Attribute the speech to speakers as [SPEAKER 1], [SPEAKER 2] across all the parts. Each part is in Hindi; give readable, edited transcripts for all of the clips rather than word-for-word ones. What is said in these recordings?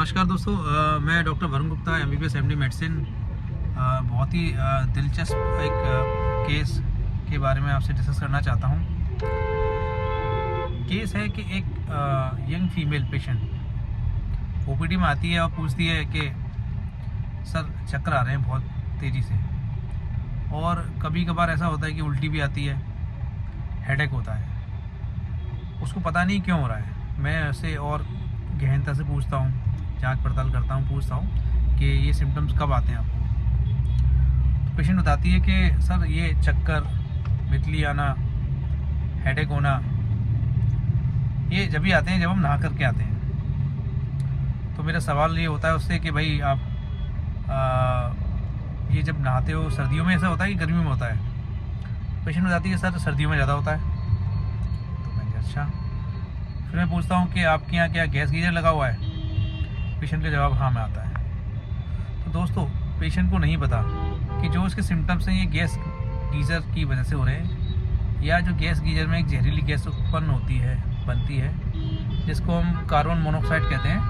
[SPEAKER 1] नमस्कार दोस्तों, मैं doctor Varun Gupta, MBBS MD medicine. बहुत ही दिलचस्प एक केस के बारे में आपसे डिस्कस करना चाहता हूँ। केस है कि एक यंग फीमेल पेशेंट OPD में आती है और पूछती है कि सर चक्कर आ रहे हैं बहुत तेज़ी से, और कभी कभार ऐसा होता है कि उल्टी भी आती है, हेडेक होता है। उसको पता नहीं क्यों हो रहा है। मैं उससे और गहनता से पूछता हूँ, जांच पड़ताल करता हूँ, पूछता हूँ कि ये सिम्टम्स कब आते हैं आपको। तो पेशेंट बताती है कि सर ये चक्कर, मितली आना, हेडेक होना, ये जब भी आते हैं जब हम नहा करके आते हैं। तो मेरा सवाल ये होता है उससे कि भाई आप ये जब नहाते हो सर्दियों में ऐसा होता है कि गर्मियों में होता है? पेशेंट बताती है सर सर्दियों में ज़्यादा होता है। तो मैं अच्छा। फिर मैं पूछता हूँ कि आपके यहाँ क्या गैस गीजर लगा हुआ है? पेशेंट का जवाब हाँ में आता है। तो दोस्तों, पेशेंट को नहीं पता कि जो उसके सिम्टम्स हैं ये गैस गीजर की वजह से हो रहे हैं, या जो गैस गीजर में एक जहरीली गैस उत्पन्न होती है, बनती है, जिसको हम कार्बन मोनोऑक्साइड कहते हैं,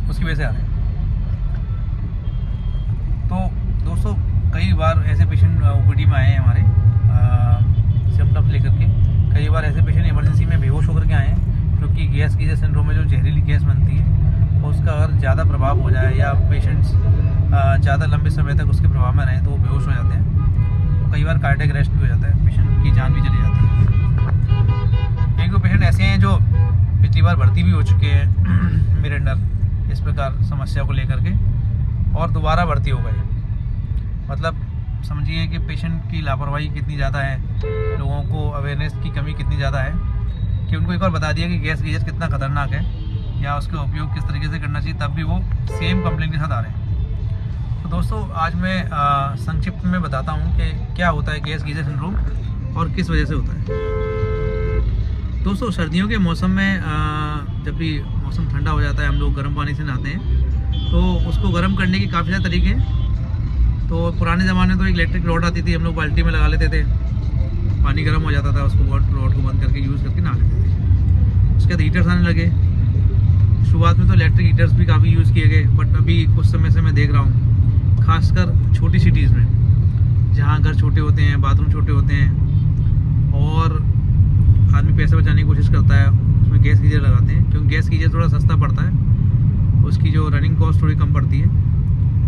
[SPEAKER 1] उसकी वजह से आ रहे हैं। तो दोस्तों, कई बार ऐसे पेशेंट OPD में आए हैं हमारे सिम्टम्स लेकर के। कई बार ऐसे पेशेंट इमरजेंसी में बेहोश होकर के आए हैं, क्योंकि गैस गीजर सिंड्रोम में जो जहरीली गैस बनती है उसका अगर ज़्यादा प्रभाव हो जाए या पेशेंट्स ज़्यादा लंबे समय तक उसके प्रभाव में रहें तो वो बेहोश हो जाते हैं। कई बार कार्डियक अरेस्ट भी हो जाता है, पेशेंट की जान भी चली जाती है। एक दो पेशेंट ऐसे हैं जो पिछली बार भर्ती भी हो चुके हैं मेरे अंडर इस प्रकार समस्या को लेकर के, और दोबारा भर्ती हो गए। मतलब समझिए कि पेशेंट की लापरवाही कितनी ज़्यादा है, लोगों को अवेयरनेस की कमी कितनी ज़्यादा है कि उनको एक बार बता दिया कि गैस गीजर कितना ख़तरनाक है या उसका उपयोग किस तरीके से करना चाहिए, तब भी वो सेम कंप्लेंट के साथ आ रहे हैं। तो दोस्तों, आज मैं संक्षिप्त में बताता हूँ कि क्या होता है गैस गीजर सिंड्रोम और किस वजह से होता है। दोस्तों, सर्दियों के मौसम में जब भी मौसम ठंडा हो जाता है, हम लोग गर्म पानी से नहाते हैं, तो उसको गर्म करने के काफ़ी सारे तरीके हैं। तो पुराने ज़माने में तो एक इलेक्ट्रिक रॉड आती थी, हम लोग बाल्टी में लगा लेते थे, पानी गर्म हो जाता था, उसको रॉड को बंद करके यूज़ करके नहा लेते थे। उसके बाद हीटर्स आने लगे। शुरुआत में तो इलेक्ट्रिक हीटर्स भी काफ़ी यूज़ किए गए, बट अभी कुछ समय से मैं देख रहा हूँ, खासकर छोटी सिटीज़ में जहाँ घर छोटे होते हैं, बाथरूम छोटे होते हैं, और आदमी पैसे बचाने की कोशिश करता है, उसमें गैस गीजर लगाते हैं, क्योंकि गैस गीजर थोड़ा सस्ता पड़ता है, उसकी जो रनिंग कॉस्ट थोड़ी कम पड़ती है,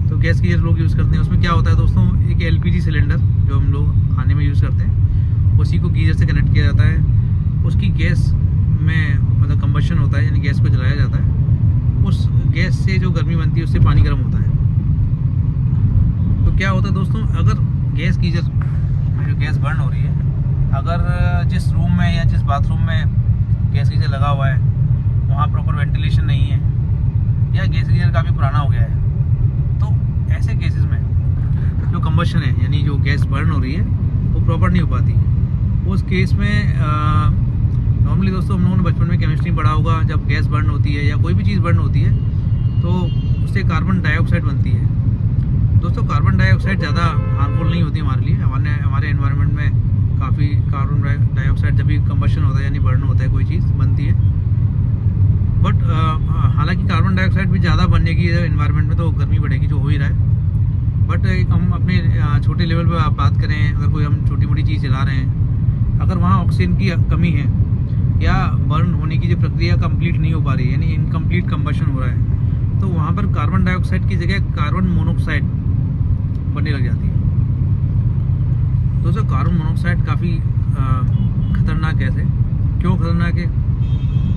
[SPEAKER 1] तो गैस गीजर लोग यूज़ करते हैं। उसमें क्या होता है दोस्तों, एक LPG सिलेंडर जो हम लोग खाने में यूज़ करते हैं, उसी को गीजर से कनेक्ट किया जाता है। उसकी गैस में मतलब कंबशन होता है, यानी गैस को जलाया जाता है। उस गैस से जो गर्मी बनती है उससे पानी गर्म होता है। तो क्या होता है दोस्तों, अगर गैस गीजर में जो गैस बर्न हो रही है, अगर जिस रूम में या जिस बाथरूम में गैस गीजर लगा हुआ है वहाँ प्रॉपर वेंटिलेशन नहीं है, या गैस गीजर काफ़ी पुराना हो गया है, तो ऐसे केसेस में जो कंबशन है, यानी जो गैस बर्न हो रही है, वो प्रॉपर नहीं हो पाती। उस केस में नॉर्मली दोस्तों, हम लोगों ने बचपन में केमिस्ट्री पढ़ा होगा, जब गैस बर्न होती है या कोई भी चीज़ बर्न होती है तो उससे कार्बन डाइऑक्साइड बनती है। दोस्तों, कार्बन डाइऑक्साइड ज़्यादा हार्मफुल नहीं होती हमारे लिए। हमारे एनवायरनमेंट में काफ़ी कार्बन डाइऑक्साइड जब भी कंबशन होता है, यानी बर्न होता है, कोई चीज़ बनती है। बट हालांकि कार्बन डाइऑक्साइड भी ज़्यादा बनने की एनवायरनमेंट में तो गर्मी बढ़ेगी, जो हो ही रहा है। बट हम अपने छोटे लेवल पर आप बात करें, अगर कोई हम छोटी मोटी चीज़ जला रहे हैं, अगर वहाँ ऑक्सीजन की कमी है या बर्न होने की जो प्रक्रिया कंप्लीट नहीं हो पा रही है, यानी इनकम्प्लीट कंबशन हो रहा है, तो वहाँ पर कार्बन डाइऑक्साइड की जगह कार्बन मोनोऑक्साइड बनने लग जाती है। दोस्तों, कार्बन मोनोऑक्साइड काफ़ी खतरनाक गैस है। क्यों खतरनाक है?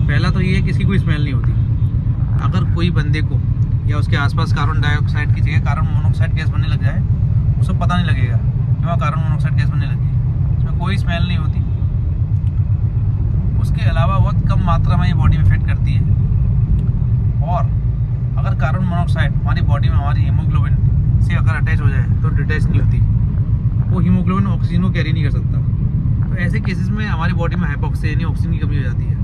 [SPEAKER 1] पहला तो ये है कि इसकी कोई स्मेल नहीं होती। अगर कोई बंदे को या उसके आसपास कार्बन डाइऑक्साइड की जगह कार्बन मोनोऑक्साइड गैस बनने लग जाए, उसको पता नहीं लगेगा कि वहाँ कार्बन मोनोऑक्साइड गैस बनने लगी। इसमें कोई स्मेल नहीं होती। उसके अलावा बहुत कम मात्रा में ये बॉडी में इफेक्ट करती है। और अगर कार्बन मोनोऑक्साइड हमारी बॉडी में हमारी हीमोग्लोबिन से अगर अटैच हो जाए तो डिटैच नहीं होती, वो हीमोग्लोबिन ऑक्सीजन को कैरी नहीं कर सकता। तो ऐसे केसेस में हमारी बॉडी में हाइपोक्सिया यानी ऑक्सीजन की कमी हो जाती है।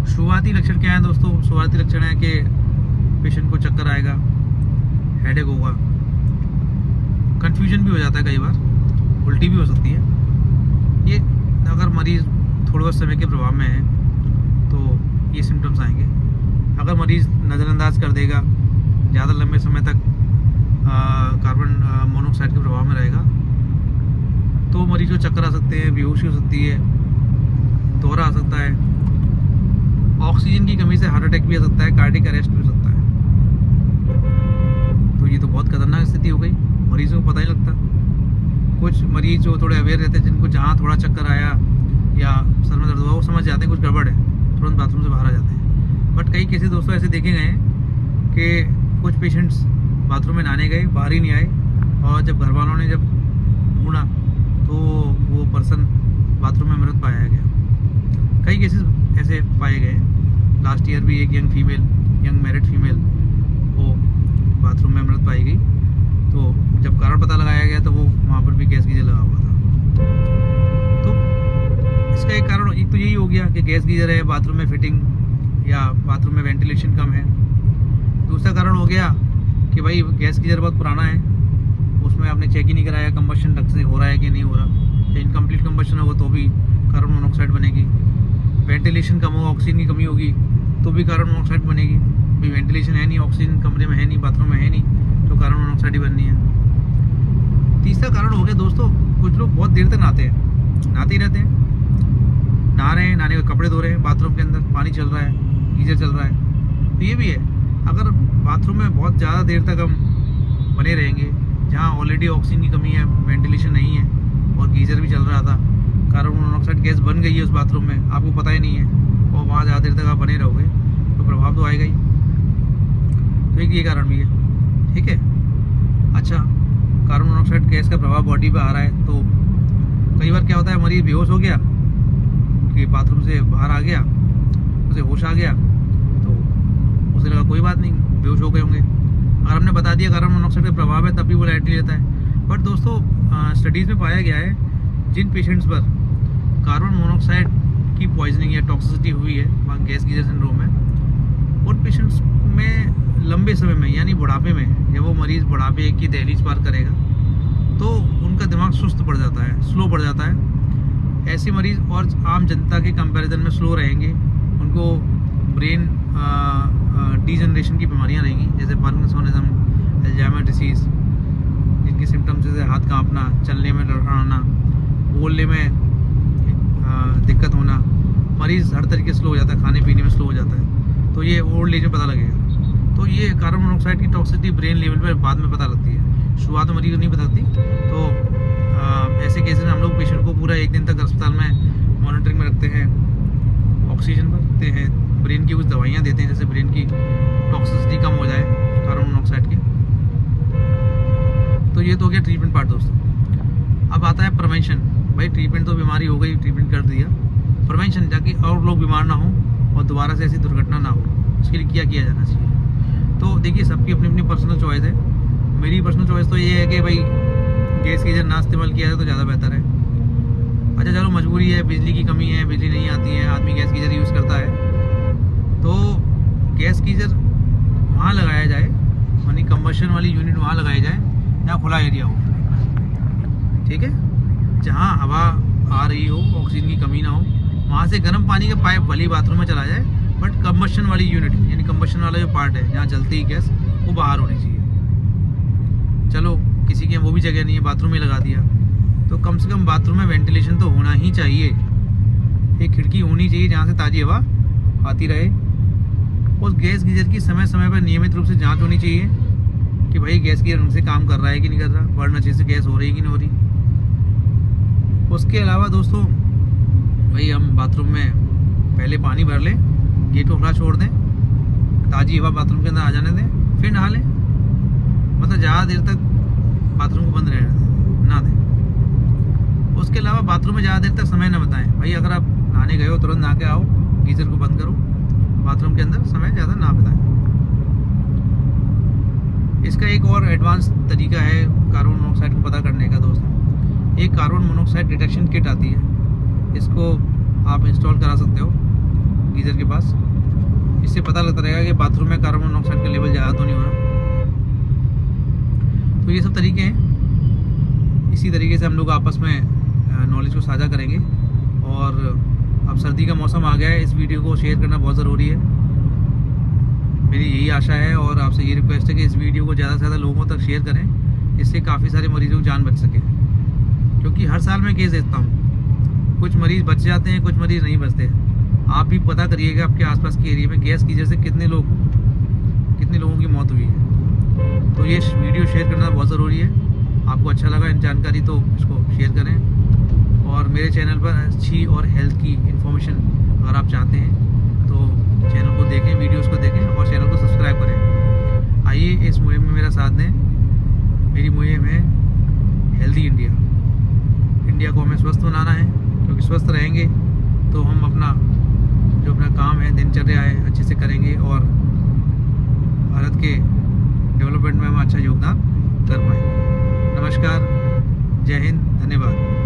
[SPEAKER 1] शुरुआती लक्षण क्या है दोस्तों? शुरुआती लक्षण है कि पेशेंट को चक्कर आएगा, हेडेक होगा, कन्फ्यूजन भी हो जाता है, कई बार उल्टी भी हो सकती है। ये अगर मरीज़ थोड़े बहुत समय के प्रभाव में है तो ये सिम्टम्स आएंगे। अगर मरीज़ नज़रअंदाज कर देगा, ज़्यादा लंबे समय तक कार्बन मोनोऑक्साइड के प्रभाव में रहेगा, तो मरीज़ को चक्कर आ सकते हैं, बेहोशी हो सकती है, दौरा आ सकता है, ऑक्सीजन की कमी से हार्ट अटैक भी आ सकता है, कार्डियक अरेस्ट भी हो सकता है। तो ये तो बहुत खतरनाक स्थिति हो गई, मरीज़ों को पता ही लगता। कुछ मरीज़ जो थोड़े अवेयर रहते हैं, जिनको जहाँ थोड़ा चक्कर आया या सर में दर्द हुआ, वो समझ जाते हैं कुछ गड़बड़ है, तुरंत बाथरूम से बाहर आ जाते हैं। बट कई केसेस दोस्तों ऐसे देखे गए हैं कि कुछ पेशेंट्स बाथरूम में नहाने गए, बाहर ही नहीं आए, और जब घर वालों ने जब ढूंढा तो वो पर्सन बाथरूम में मृत पाया गया। कई केसेस ऐसे पाए गए। लास्ट ईयर भी एक यंग मैरिड फीमेल वो बाथरूम में मृत पाई गई। तो जब कारण पता लगाया गया तो वो वहाँ पर भी गैस गीजर लगा हुआ था। तो इसका एक कारण एक तो यही हो गया कि गैस गीजर है, बाथरूम में फिटिंग या बाथरूम में वेंटिलेशन कम है। दूसरा कारण हो गया कि भाई गैस गीजर बहुत पुराना है, उसमें आपने चेक ही नहीं कराया कंबशन ढंग से हो रहा है कि नहीं हो रहा। इनकम्प्लीट कंबशन होगा तो भी कार्बन मोनोऑक्साइड बनेगी। वेंटिलेशन कम होगा, ऑक्सीजन की कमी होगी तो भी कार्बन मोनोऑक्साइड बनेगी। भाई वेंटिलेशन है नहीं, ऑक्सीजन कमरे में है नहीं, बाथरूम में है नहीं, तो कार्बन मोनोऑक्साइड ही बननी है। तीसरा कारण हो गया दोस्तों, कुछ लोग बहुत देर तक नहाते ही रहते हैं, नहा रहे हैं, नहाने के कपड़े धो रहे हैं, बाथरूम के अंदर पानी चल रहा है, गीजर चल रहा है। तो ये भी है, अगर बाथरूम में बहुत ज़्यादा देर तक हम बने रहेंगे, जहाँ ऑलरेडी ऑक्सीजन की कमी है, वेंटिलेशन नहीं है और गीजर भी चल रहा था, कार्बन मोनोऑक्साइड गैस बन गई है उस बाथरूम में, आपको पता ही नहीं है, और वहाँ ज़्यादा देर तक आप बने रहोगे तो प्रभाव तो आएगा ही। तो एक ये कारण भी है, ठीक है। अच्छा, कार्बन मोनोऑक्साइड गैस का प्रभाव बॉडी पे आ रहा है, तो कई बार क्या होता है, मरीज़ बेहोश हो गया कि बाथरूम से बाहर आ गया, उसे होश आ गया, तो उसे लगा कोई बात नहीं, बेहोश हो गए होंगे। अगर हमने बता दिया कार्बन मोनोऑक्साइड का प्रभाव है, तब भी वो लाइटली लेता है। बट दोस्तों स्टडीज़ में पाया गया है, जिन पेशेंट्स पर कार्बन मोनोऑक्साइड की पॉइजनिंग या टॉक्सिसिटी हुई है गैस गीजर सिंड्रोम में, उन पेशेंट्स में लंबे समय में यानी बुढ़ापे में, जब वो मरीज़ बुढ़ापे की दहलीज पार करेगा तो उनका दिमाग सुस्त पड़ जाता है, स्लो पड़ जाता है। ऐसे मरीज़ और आम जनता के कंपैरिजन में स्लो रहेंगे, उनको ब्रेन डीजनरेशन की बीमारियां रहेंगी, जैसे पार्किंसनिज्म, अल्जाइमर डिसीज़, जिनके सिम्टम्स जैसे हाथ कांपना, चलने में लड़खड़ाना, बोलने में दिक्कत होना, मरीज़ हर तरीके से स्लो हो जाता है, खाने पीने में स्लो हो जाता है। तो ये ओल्ड एज में पता लगेगा। तो ये कार्बन मोनोऑक्साइड की टॉक्सिसिटी ब्रेन लेवल पर बाद में पता लगती है, शुरुआत में मरीज़ को नहीं पता लगती। तो ऐसे केसेस में हम लोग पेशेंट को पूरा एक दिन तक अस्पताल में मॉनिटरिंग में रखते हैं, ऑक्सीजन पर रखते हैं, ब्रेन की कुछ दवाइयाँ देते हैं जैसे ब्रेन की टॉक्सिसिटी कम हो जाए कार्बन मोनोऑक्साइड की। तो ये तो हो गया ट्रीटमेंट पार्ट दोस्तों। अब आता है प्रिवेंशन। भाई ट्रीटमेंट तो बीमारी हो गई, ट्रीटमेंट कर दिया, प्रिवेंशन ताकि और लोग बीमार ना हो और दोबारा से ऐसी दुर्घटना ना हो, उसके लिए क्या किया जाना चाहिए। तो देखिए, सबकी अपनी अपनी पर्सनल चॉइस है। मेरी पर्सनल चॉइस तो ये है कि भाई गैस गीजर ना इस्तेमाल किया जाए तो ज़्यादा बेहतर है। अच्छा चलो, मजबूरी है, बिजली की कमी है, बिजली नहीं आती है, आदमी गैस गीजर यूज़ करता है, तो गैस गीजर वहाँ लगाया जाए, यानी कंबशन वाली यूनिट वहाँ लगाई जाए जहाँ खुला एरिया हो, ठीक है, जहाँ हवा आ रही हो, ऑक्सीजन की कमी ना हो। वहाँ से गर्म पानी का पाइप भले बाथरूम में चला जाए, बट कंबशन वाली यूनिट यानी कंबशन वाला जो पार्ट है जहाँ जलती है गैस, वो बाहर होनी चाहिए। चलो किसी के वो भी जगह नहीं है, बाथरूम में लगा दिया, तो कम से कम बाथरूम में वेंटिलेशन तो होना ही चाहिए। एक खिड़की होनी चाहिए जहाँ से ताज़ी हवा आती रहे। उस गैस गीजर की समय समय पर नियमित रूप से जांच होनी चाहिए कि भाई गैस गीजर ढंग से काम कर रहा है कि नहीं कर रहा, बर्न अच्छे से गैस हो रही है कि नहीं हो रही। उसके अलावा दोस्तों, भाई हम बाथरूम में पहले पानी भर लें, गेट को खुला छोड़ दें, ताज़ी हवा बाथरूम के अंदर आ जाने दें, फिर नहा लें। मतलब ज़्यादा देर तक बाथरूम को बंद रहने दें, ना दें। उसके अलावा बाथरूम में ज़्यादा देर तक समय ना बताएं। भाई अगर आप नहाने गए हो, तुरंत नहा के आओ, गीजर को बंद करो, बाथरूम के अंदर समय ज़्यादा ना बताएं। इसका एक और एडवांस तरीका है कार्बन मोनोऑक्साइड को पता करने का दोस्तों। एक कार्बन मोनोऑक्साइड डिटेक्शन किट आती है, इसको आप इंस्टॉल करा सकते हो गीजर के पास। इससे पता लगता रहेगा कि बाथरूम में कार्बन मोनोऑक्साइड का लेवल ज़्यादा तो नहीं हो रहा। तो ये सब तरीके हैं। इसी तरीके से हम लोग आपस में नॉलेज को साझा करेंगे। और अब सर्दी का मौसम आ गया है, इस वीडियो को शेयर करना बहुत ज़रूरी है। मेरी यही आशा है और आपसे ये रिक्वेस्ट है कि इस वीडियो को ज़्यादा से ज़्यादा लोगों तक शेयर करें, इससे काफ़ी सारे मरीजों की जान बच सके। क्योंकि हर साल मैं केस देखता हूँ, कुछ मरीज़ बच जाते हैं, कुछ मरीज़ नहीं बचते। आप भी पता करिएगा आपके आसपास के एरिया में गैस की वजह से कितने लोगों की मौत हुई है। तो ये वीडियो शेयर करना बहुत ज़रूरी है। आपको अच्छा लगा इन जानकारी तो इसको शेयर करें, और मेरे चैनल पर अच्छी और हेल्थ की इन्फॉर्मेशन अगर आप चाहते हैं तो चैनल को देखें, वीडियोस को देखें और चैनल को सब्सक्राइब करें। आइए इस मुहिम में मेरा साथ दें। मेरी मुहिम है हेल्दी इंडिया। इंडिया को हमें स्वस्थ बनाना है, क्योंकि स्वस्थ रहेंगे तो हम अपना काम है, दिनचर्या है, अच्छे से करेंगे और भारत के डेवलपमेंट में हम अच्छा योगदान कर पाएंगे। नमस्कार, जय हिंद, धन्यवाद।